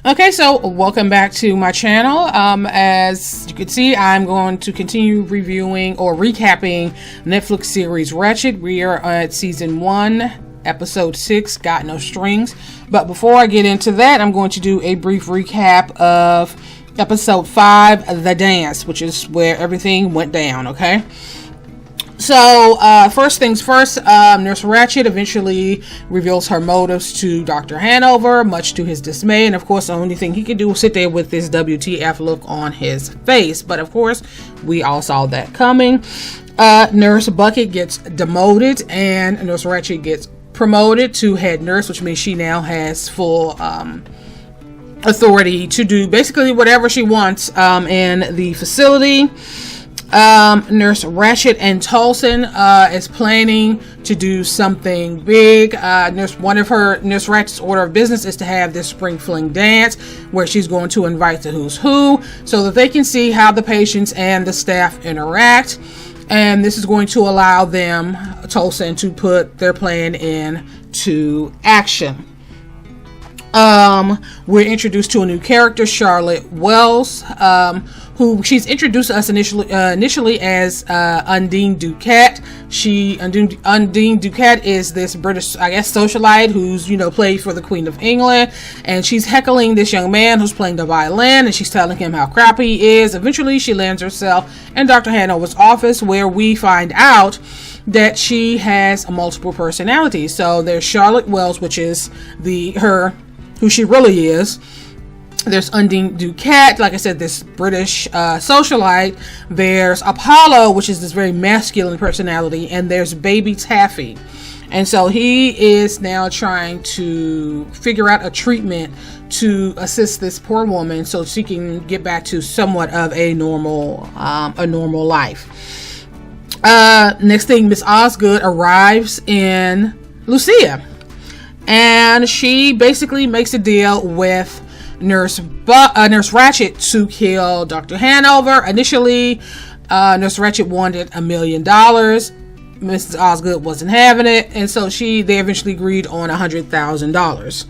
Okay, so welcome back to my channel. As you can see, I'm going to continue reviewing or recapping Netflix series Ratched. We are at season 1, episode 6, Got No Strings. But before I get into that, I'm going to do a brief recap of episode 5, The Dance, which is where everything went down, okay? So, first things first, Nurse Ratched eventually reveals her motives to Dr. Hanover, much to his dismay, and of course the only thing he could do was sit there with this WTF look on his face, but of course, we all saw that coming. Nurse Bucket gets demoted, and Nurse Ratched gets promoted to head nurse, which means she now has full authority to do basically whatever she wants in the facility. Nurse Ratched and Tolson is planning to do something big. One of Nurse Ratched's order of business is to have this spring fling dance where she's going to invite the who's who so that they can see how the patients and the staff interact. And this is going to allow them, Tolson, to put their plan into action. We're introduced to a new character, Charlotte Wells, who she's introduced to us initially as Undine Ducat. Undine Ducat is this British, I guess, socialite who's, played for the Queen of England, and she's heckling this young man who's playing the violin, and she's telling him how crappy he is. Eventually, she lands herself in Dr. Hanover's office, where we find out that she has multiple personalities. So there's Charlotte Wells, which is who she really is. There's Undine Ducat, like I said, this British socialite. There's Apollo, which is this very masculine personality, and there's Baby Taffy. And so he is now trying to figure out a treatment to assist this poor woman so she can get back to somewhat of a normal life. Next thing, Miss Osgood arrives in Lucia, and she basically makes a deal with Nurse Ratched to kill Dr. Hanover. Initially, Nurse Ratched wanted $1 million. Mrs. Osgood wasn't having it, and so they eventually agreed on $100,000.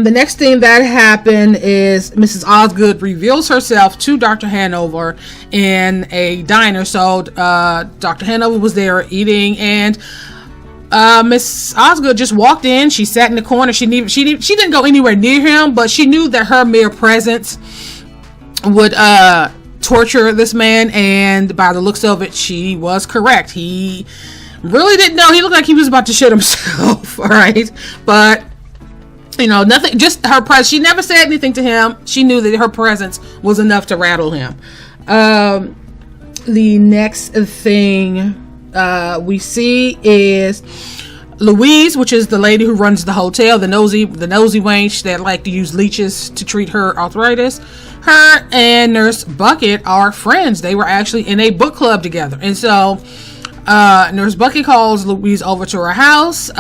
The next thing that happened is Mrs. Osgood reveals herself to Dr. Hanover in a diner. So Dr. Hanover was there eating, and Miss Osgood just walked in. She sat in the corner. She didn't go anywhere near him, but she knew that her mere presence would torture this man, and by the looks of it, she was correct. He really didn't know. He looked like he was about to shit himself. All right, but nothing. Just her presence. She never said anything to him. She knew that her presence was enough to rattle him. The next thing we see is Louise, which is the lady who runs the hotel, the nosy wench that like to use leeches to treat her arthritis. Her and Nurse Bucket are friends. They were actually in a book club together, and so Nurse Bucket calls Louise over to her house,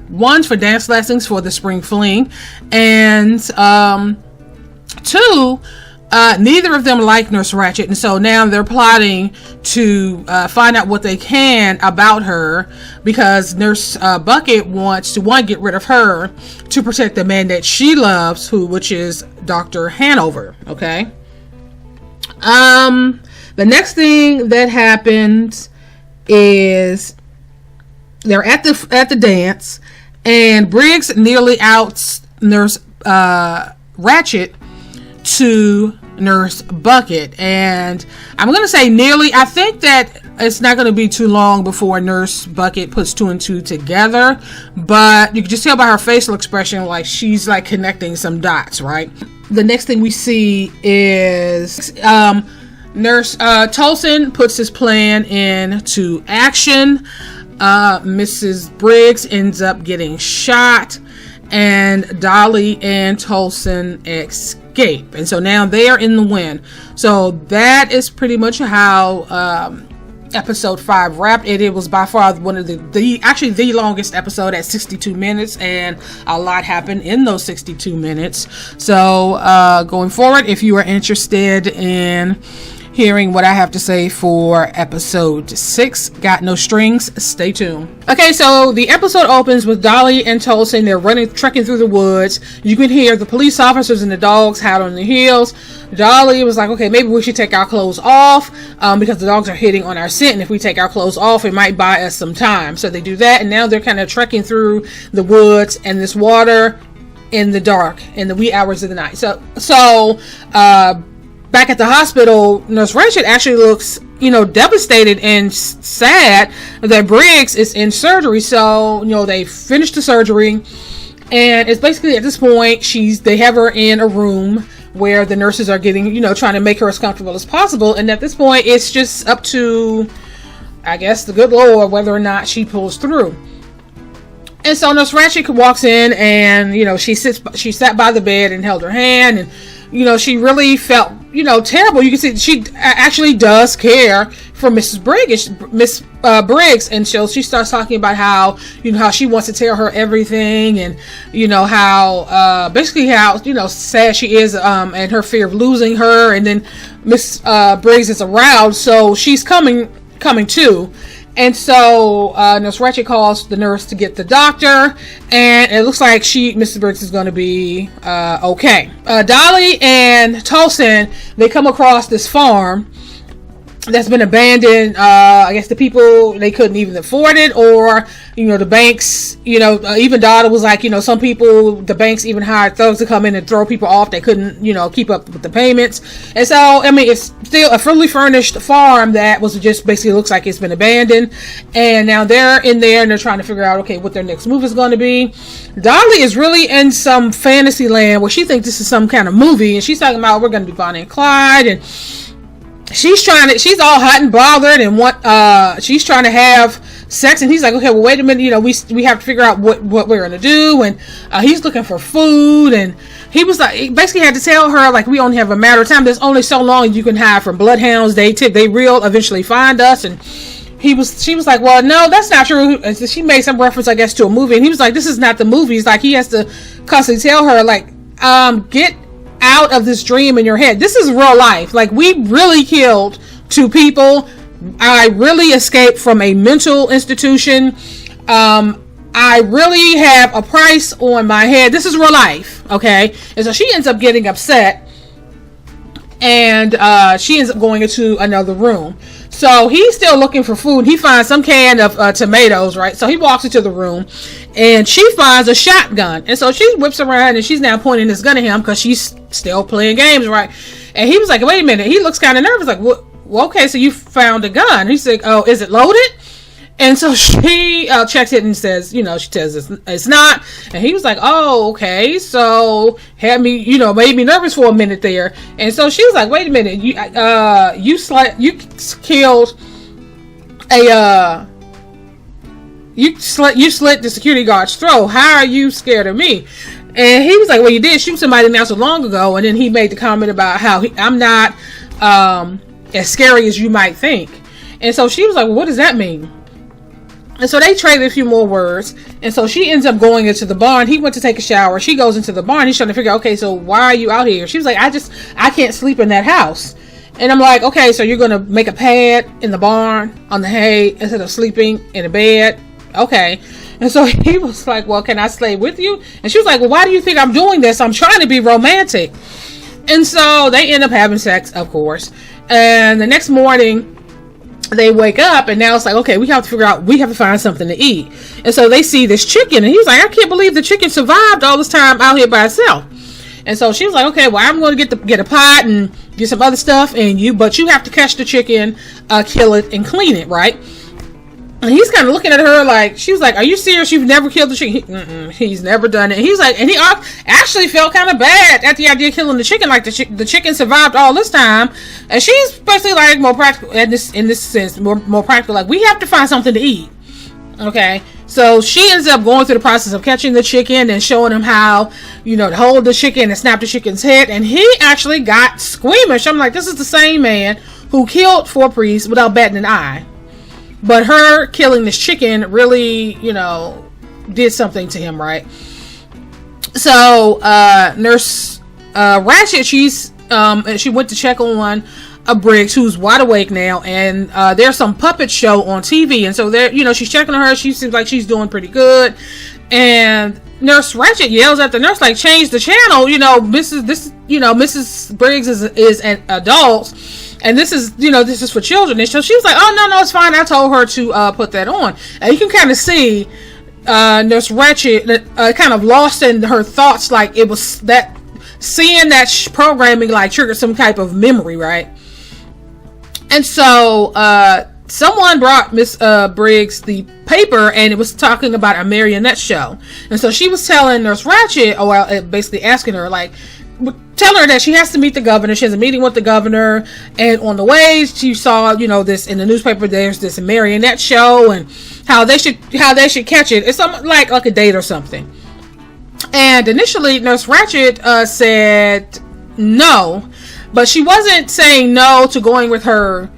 one, for dance lessons for the spring fling, and two, neither of them like Nurse Ratched, and so now they're plotting to find out what they can about her, because Nurse Bucket wants to, one, get rid of her to protect the man that she loves, which is Dr. Hanover. Okay. The next thing that happens is they're at the dance, and Briggs nearly outs Nurse Ratched to Nurse Bucket, and I'm going to say nearly. I think that it's not going to be too long before Nurse Bucket puts 2 and 2 together, but you can just tell by her facial expression like she's like connecting some dots, right? The next thing we see is Nurse Tolson puts his plan into action. Mrs. Briggs ends up getting shot, and Dolly and Tolson escape, and so now they are in the win. So that is pretty much how episode 5 wrapped. It was by far one of the longest episode at 62 minutes, and a lot happened in those 62 minutes. So going forward, if you are interested in hearing what I have to say for episode 6, Got No Strings. Stay tuned. Okay, so the episode opens with Dolly and Tolson. They're trekking through the woods. You can hear the police officers and the dogs hide on the hills. Dolly was like, okay, maybe we should take our clothes off because the dogs are hitting on our scent, and if we take our clothes off, it might buy us some time. So they do that, and now they're kind of trekking through the woods and this water in the dark, in the wee hours of the night. So back at the hospital, Nurse Ratched actually looks, devastated and sad that Briggs is in surgery. So, they finished the surgery, and it's basically at this point, they have her in a room where the nurses are getting, trying to make her as comfortable as possible. And at this point, it's just up to, I guess, the good Lord whether or not she pulls through. And so Nurse Ratched walks in, and she sat by the bed and held her hand, and she really felt terrible. You can see she actually does care for Miss Briggs, and so she starts talking about how how she wants to tell her everything, and how basically how sad she is, and her fear of losing her. And then Miss Briggs is aroused, so she's coming too. And so Nurse Ratched calls the nurse to get the doctor, and it looks like Mrs. Briggs is going to be okay. Dolly and Tolson, they come across this farm that's been abandoned. I guess the people, they couldn't even afford it, or the banks, even Dolly was like, some people, the banks even hired thugs to come in and throw people off. They couldn't keep up with the payments. And so I mean, it's still a fully furnished farm that was just basically looks like it's been abandoned, and now they're in there and they're trying to figure out, okay, what their next move is going to be. Dolly is really in some fantasy land where she thinks this is some kind of movie, and she's talking about, we're going to be Bonnie and Clyde, and she's all hot and bothered, and she's trying to have sex, and he's like, okay, well, wait a minute, we have to figure out what we're gonna do, and he's looking for food, and he was like, he basically had to tell her, like, we only have a matter of time. There's only so long you can hide from bloodhounds. They will eventually find us. And she was like, well, no, that's not true. And so she made some reference, I guess, to a movie, and he was like, this is not the movie. He's like, he has to constantly tell her, like, get out of this dream in your head. This is real life. Like, we really killed 2 people. I really escaped from a mental institution. I really have a price on my head. This is real life. Okay. And so she ends up getting upset, and she ends up going into another room. So he's still looking for food. He finds some can of tomatoes, right? So he walks into the room, and she finds a shotgun. And so she whips around, and she's now pointing this gun at him because she's still playing games, right? And he was like, wait a minute. He looks kind of nervous, like, well, okay, so you found a gun. He's like, oh, is it loaded? And so she checks it and says, she says it's not. And he was like, oh, okay. So had me, made me nervous for a minute there. And so she was like, wait a minute, you killed you slit the security guard's throat. How are you scared of me? And he was like, well, you did shoot somebody not so long ago. And then he made the comment about how I'm not as scary as you might think. And so she was like, well, what does that mean? And so they traded a few more words. And so she ends up going into the barn. He went to take a shower. She goes into the barn. He's trying to figure out, okay, so why are you out here? She was like, I can't sleep in that house. And I'm like, okay, so you're going to make a pad in the barn on the hay instead of sleeping in a bed? Okay. And so he was like, well, can I stay with you? And she was like, well, why do you think I'm doing this? I'm trying to be romantic. And so they end up having sex, of course. And the next morning, they wake up, and now it's like, okay, we have to find something to eat. And so they see this chicken, and he's like, I can't believe the chicken survived all this time out here by itself. And so she was like, okay, well, I'm going to get a pot and get some other stuff, but you have to catch the chicken, kill it, and clean it, right? And he's kind of looking at her like, she was like, are you serious? You've never killed the chicken? He's never done it. And he's like, and he actually felt kind of bad at the idea of killing the chicken. Like the chicken survived all this time. And she's basically like more practical in this sense, more practical. Like, we have to find something to eat. Okay. So she ends up going through the process of catching the chicken and showing him how, to hold the chicken and snap the chicken's head. And he actually got squeamish. I'm like, this is the same man who killed 4 priests without batting an eye. But her killing this chicken really, did something to him, right? So, Nurse Ratched, she went to check on Briggs, who's wide awake now, and there's some puppet show on TV, and so there, she's checking on her. She seems like she's doing pretty good, and Nurse Ratched yells at the nurse, like, change the channel. Mrs. Briggs is an adult, and this is for children. And so she was like, oh, no, it's fine. I told her to put that on. And you can kind of see Nurse Ratched kind of lost in her thoughts, like it was that seeing that programming like triggered some type of memory, right? And so someone brought Miss Briggs the paper, and it was talking about a marionette show. And so she was telling Nurse Ratched, basically asking her, like, telling her that she has to meet the governor. She has a meeting with the governor, and on the way she saw, this in the newspaper. There's this marionette show, and how they should catch it. It's something like a date or something. And initially, Nurse Ratched said no, but she wasn't saying no to going with her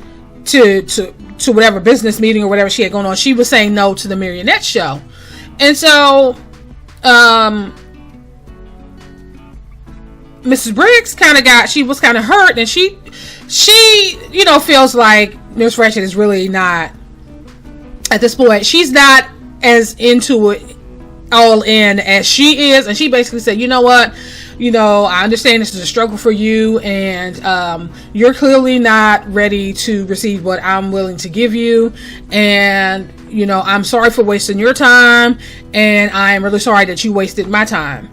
to whatever business meeting or whatever she had going on. She was saying no to the marionette show. And so Mrs. Briggs she was kind of hurt, and she feels like Nurse Ratched is really not, at this point, she's not as into it all in as she is. And she basically said, you know what, I understand this is a struggle for you, and you're clearly not ready to receive what I'm willing to give you, and I'm sorry for wasting your time, and I'm really sorry that you wasted my time.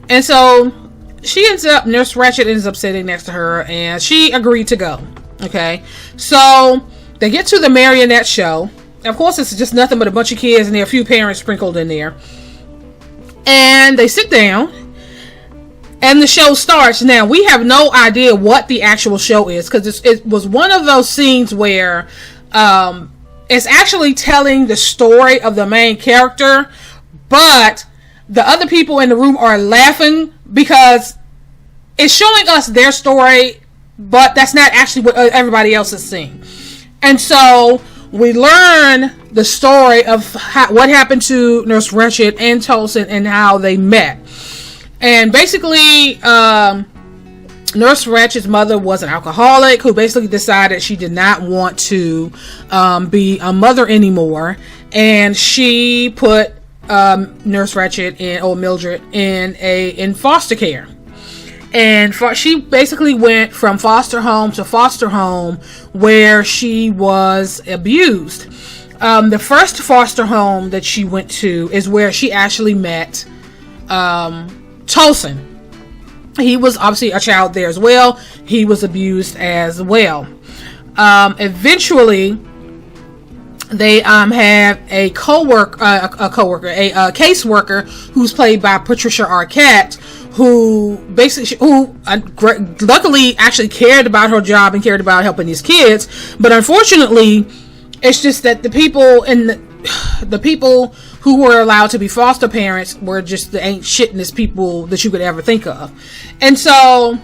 And so Nurse Ratched ends up sitting next to her, and she agreed to go. Okay, so they get to the marionette show. Of course, it's just nothing but a bunch of kids, and there are a few parents sprinkled in there. And they sit down, and the show starts. Now, we have no idea what the actual show is, because it was one of those scenes where it's actually telling the story of the main character, but the other people in the room are laughing because it's showing us their story, but that's not actually what everybody else is seeing. And so we learn the story of what happened to Nurse Ratched and Tolson and how they met. And basically, Nurse Ratched's mother was an alcoholic who basically decided she did not want to be a mother anymore. And she put Nurse Ratched or Mildred in foster care. And she basically went from foster home to foster home where she was abused. The first foster home that she went to is where she actually met Tolson. He was obviously a child there as well. He was abused as well. Eventually, they have a caseworker who's played by Patricia Arquette, who luckily actually cared about her job and cared about helping these kids. But unfortunately, it's just that the people who were allowed to be foster parents were just the ain't shittingest people that you could ever think of. And so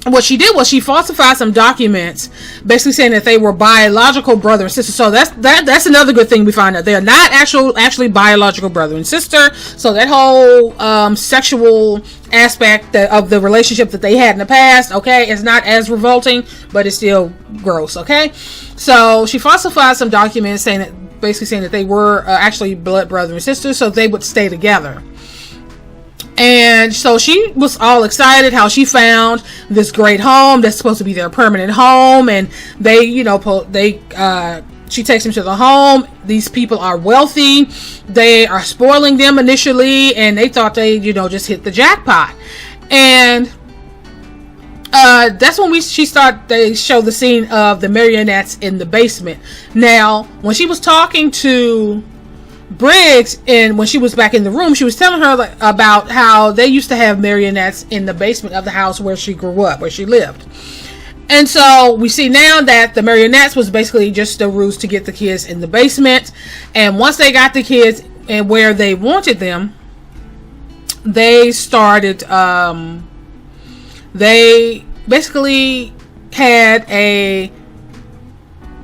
what she did was she falsified some documents, basically saying that they were biological brother and sister. So that's another good thing we find out. They're not actually biological brother and sister. So that whole sexual aspect of the relationship that they had in the past, okay, is not as revolting, but it's still gross, okay? So she falsified some documents saying that they were actually blood brother and sister, so they would stay together. And so she was all excited how she found this great home that's supposed to be their permanent home. And she takes them to the home. These people are wealthy. They are spoiling them initially, and they thought they, just hit the jackpot. And that's when they show the scene of the marionettes in the basement. Now, when she was talking to Briggs, and when she was back in the room, she was telling her about how they used to have marionettes in the basement of the house where she grew up, where she lived. And so we see now that the marionettes was basically just a ruse to get the kids in the basement. And once they got the kids and where they wanted them, they started, they basically had a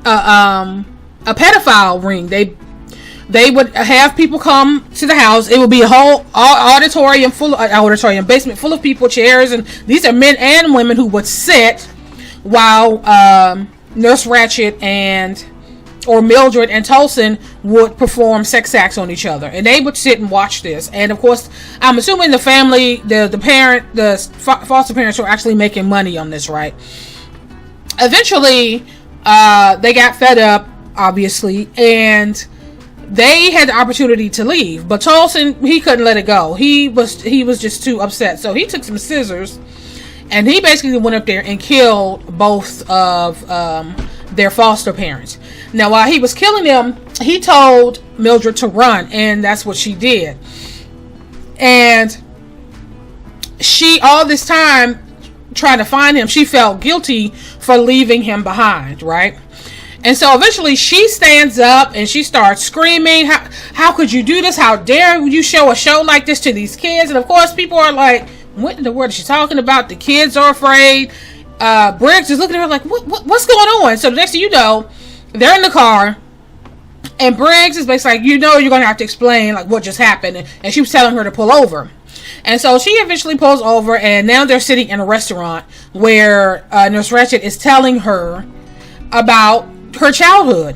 pedophile ring. They would have people come to the house. It would be a whole basement full of people, chairs, and these are men and women who would sit while Nurse Ratched or Mildred and Tolson would perform sex acts on each other, and they would sit and watch this. And of course, I'm assuming the family, the foster parents were actually making money on this, right? Eventually, they got fed up, obviously, and they had the opportunity to leave, but Tolson, he couldn't let it go. He was just too upset, so he took some scissors and he basically went up there and killed both of their foster parents. Now, while he was killing them, he told Mildred to run, and that's what she did. And she, all this time trying to find him, she felt guilty for leaving him behind, right? And so eventually she stands up and she starts screaming, how could you do this? How dare you show a show like this to these kids? And of course, people are like, what in the world is she talking about? The kids are afraid. Briggs is looking at her like, what's going on? So the next thing you know, they're in the car, and Briggs is basically like, you're going to have to explain like what just happened. And she was telling her to pull over. And so she eventually pulls over, and now they're sitting in a restaurant where Nurse Ratched is telling her about her childhood.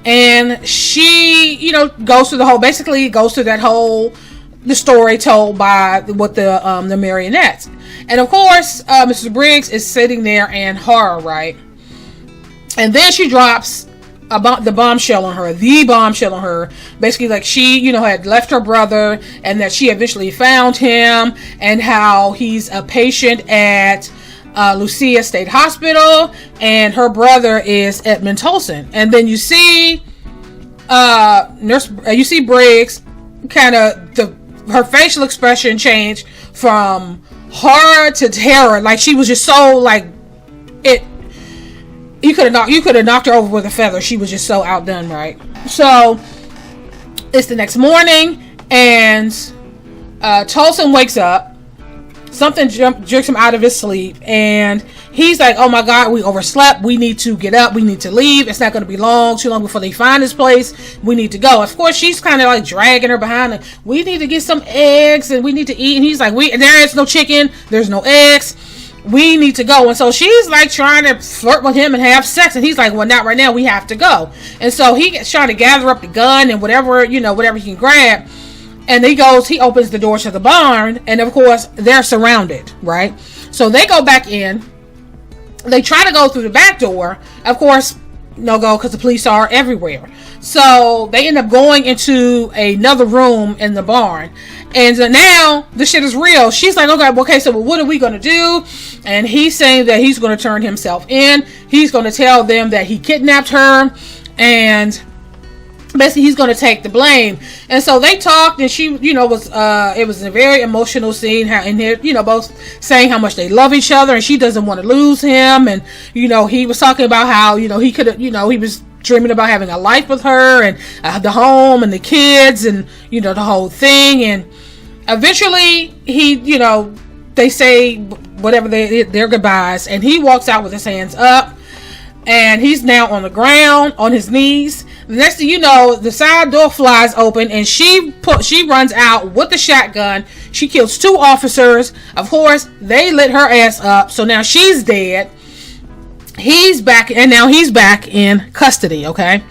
And she, goes through the story told by the marionettes. And of course, Mrs. Briggs is sitting there in horror, right? And then she drops the bombshell on her. Basically, like she, had left her brother, and that she eventually found him, and how he's a patient at Lucia State Hospital, and her brother is Edmund Tolson. And then you see Briggs kind of her facial expression changed from horror to terror. Like she was just so like it. You could have knocked her over with a feather. She was just so outdone, right? So it's the next morning, and Tolson wakes up. Something jerks him out of his sleep, and he's like, oh my God, we overslept. We need to get up. We need to leave. It's not going to be too long before they find this place. We need to go. Of course, she's kind of like dragging her behind. Like, we need to get some eggs, and we need to eat. And he's like, there is no chicken. There's no eggs. We need to go. And so she's like trying to flirt with him and have sex, and he's like, well, not right now. We have to go. And so he's trying to gather up the gun and whatever he can grab. And he opens the door to the barn, and of course, they're surrounded, right? So they go back in. They try to go through the back door. Of course, no go, because the police are everywhere. So they end up going into another room in the barn. And so now the shit is real. She's like, okay, so what are we going to do? And he's saying that he's going to turn himself in. He's going to tell them that he kidnapped her, and basically he's going to take the blame. And so they talked, and she, it was a very emotional scene, and they're, both saying how much they love each other, and she doesn't want to lose him. And, he was talking about how, he could have, he was dreaming about having a life with her, and the home and the kids, and, the whole thing. And eventually he, they say whatever their goodbyes, and he walks out with his hands up, and he's now on the ground on his knees. The next thing you know, the side door flies open, and she runs out with the shotgun. She kills 2 officers. Of course, they lit her ass up, so now she's dead. He's back in custody, okay?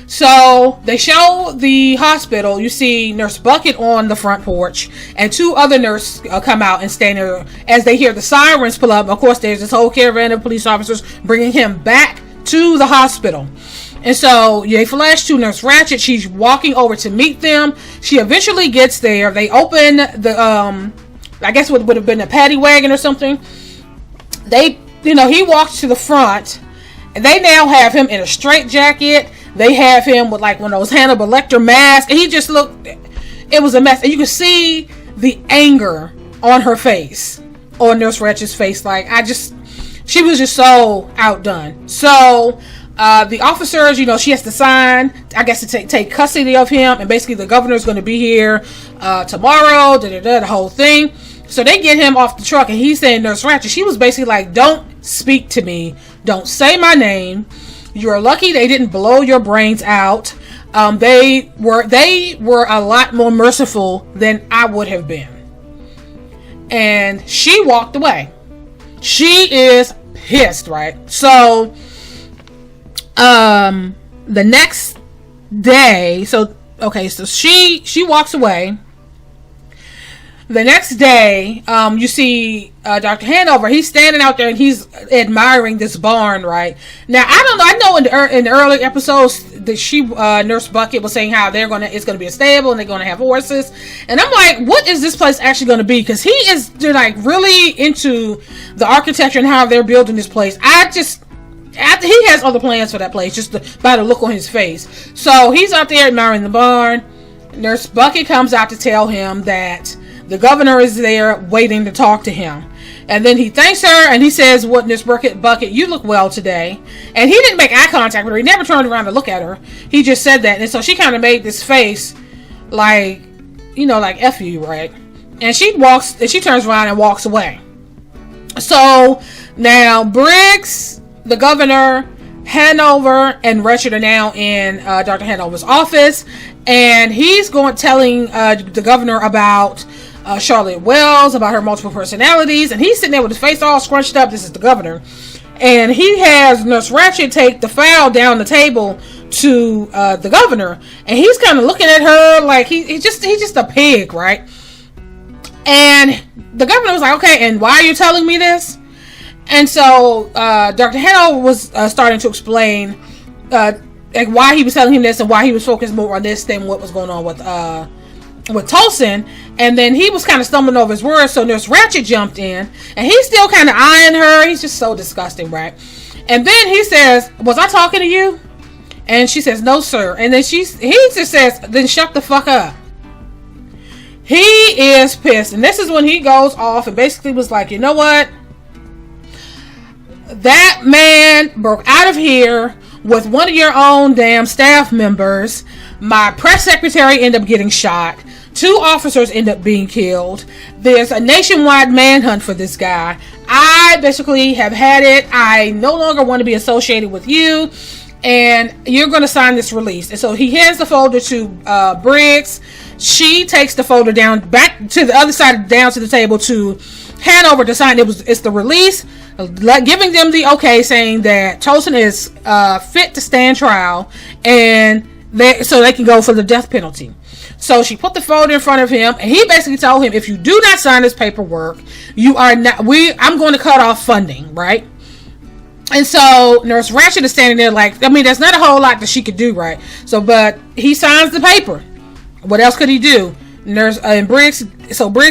So they show the hospital. You see Nurse Bucket on the front porch, and 2 other nurses come out and stand there as they hear the sirens pull up. Of course, there's this whole caravan of police officers bringing him back to the hospital. And so they flash to Nurse Ratched. She's walking over to meet them. She eventually gets there. They open the I guess it would have been a paddy wagon or something. He walks to the front, and they now have him in a straitjacket. They have him with like one of those Hannibal Lecter masks, and he just looked, it was a mess. And you could see the anger on her face, on Nurse Ratched's face. She was just so outdone. So the officers, she has to sign, I guess, to take custody of him, and basically the governor's going to be here tomorrow, the whole thing. So they get him off the truck, and he's saying, Nurse Ratched, she was basically like, don't speak to me, don't say my name. You're lucky they didn't blow your brains out. They were a lot more merciful than I would have been. And she walked away. She is pissed, right? So, the next day, so she walks away. The next day, you see Dr. Hanover. He's standing out there and he's admiring this barn, right? Now, I don't know. I know in the early episodes that Nurse Bucket was saying how it's gonna be a stable and they're gonna have horses. And I'm like, what is this place actually gonna be? Because he is like really into the architecture and how they're building this place. He has other plans for that place just by the look on his face. So he's out there admiring the barn. Nurse Bucket comes out to tell him that the governor is there waiting to talk to him. And then he thanks her and he says, "What, Nurse Bucket, you look well today." And he didn't make eye contact with her. He never turned around to look at her. He just said that. And so she kind of made this face like, like F you, right? And she turns around and walks away. So now Briggs, the governor, Hanover, and Ratched are now in Dr. Hanover's office. And he's telling the governor about Charlotte Wells, about her multiple personalities, and he's sitting there with his face all scrunched up. This is the governor, and he has Nurse Ratched take the file down the table to the governor, and he's kind of looking at her like he's just a pig, right? And the governor was like, "Okay, and why are you telling me this?" And so Dr. Hanover was starting to explain like why he was telling him this and why he was focused more on this than what was going on with Tolson. And then he was kind of stumbling over his words, so Nurse Ratched jumped in, and he's still kind of eyeing her. He's just so disgusting, right? And then he says, "Was I talking to you?" And she says, "No, sir." And then he just says, "Then shut the fuck up." He is pissed, and this is when he goes off and basically was like, "You know what? That man broke out of here with one of your own damn staff members. My press secretary ended up getting shot. 2 officers end up being killed. There's a nationwide manhunt for this guy. I basically have had it. I no longer want to be associated with you, and you're going to sign this release." And so he hands the folder to Briggs. She takes the folder back to the other side, down to the table to Hanover to sign. It's the release, giving them the okay, saying that Tolson is fit to stand trial, and so they can go for the death penalty. So she put the folder in front of him, and he basically told him, "If you do not sign this paperwork, I'm going to cut off funding," right? And so Nurse Ratched is standing there like, there's not a whole lot that she could do, right? So, but he signs the paper. What else could he do? Briggs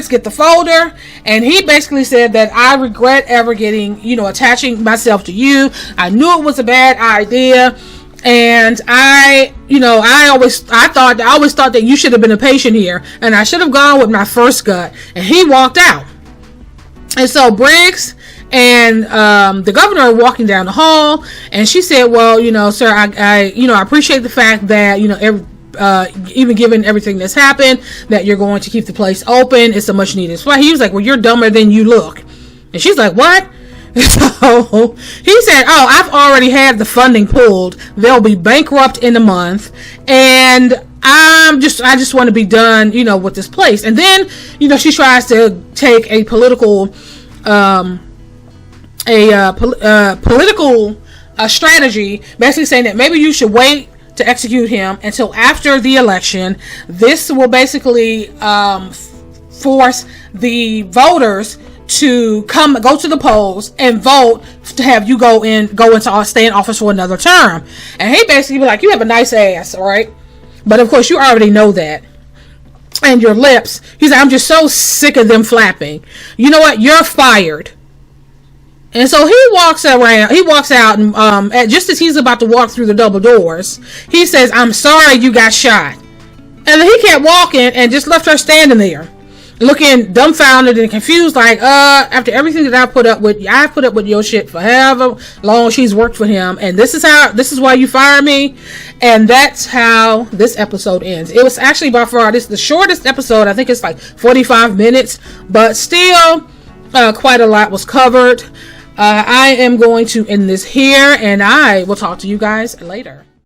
get the folder, and he basically said that, "I regret ever attaching myself to you. I knew it was a bad idea. And I always thought that you should have been a patient here, and I should have gone with my first gut." And he walked out. And so Briggs and the governor are walking down the hall, and she said, "Well, sir, I appreciate the fact that even given everything that's happened, that you're going to keep the place open. It's a much needed spot." He was like, "Well, you're dumber than you look." And she's like, "What?" So he said, "Oh, I've already had the funding pulled. They'll be bankrupt in a month, and I just want to be done, with this place." And then, she tries to take a political strategy, basically saying that maybe you should wait to execute him until after the election. This will basically force the voters to go to the polls and vote to have you stay in office for another term. And he basically be like, "You have a nice ass, all right? But of course you already know that. And your lips." He's like, "I'm just so sick of them flapping. You know what? You're fired." And so he walks out, and just as he's about to walk through the double doors, he says, "I'm sorry you got shot." And then he kept walking and just left her standing there, looking dumbfounded and confused, like, after everything that I've put up with your shit for however long she's worked for him, and this is why you fired me. And that's how this episode ends. It was actually by far the shortest episode. I think it's like 45 minutes, but still quite a lot was covered. I am going to end this here, and I will talk to you guys later.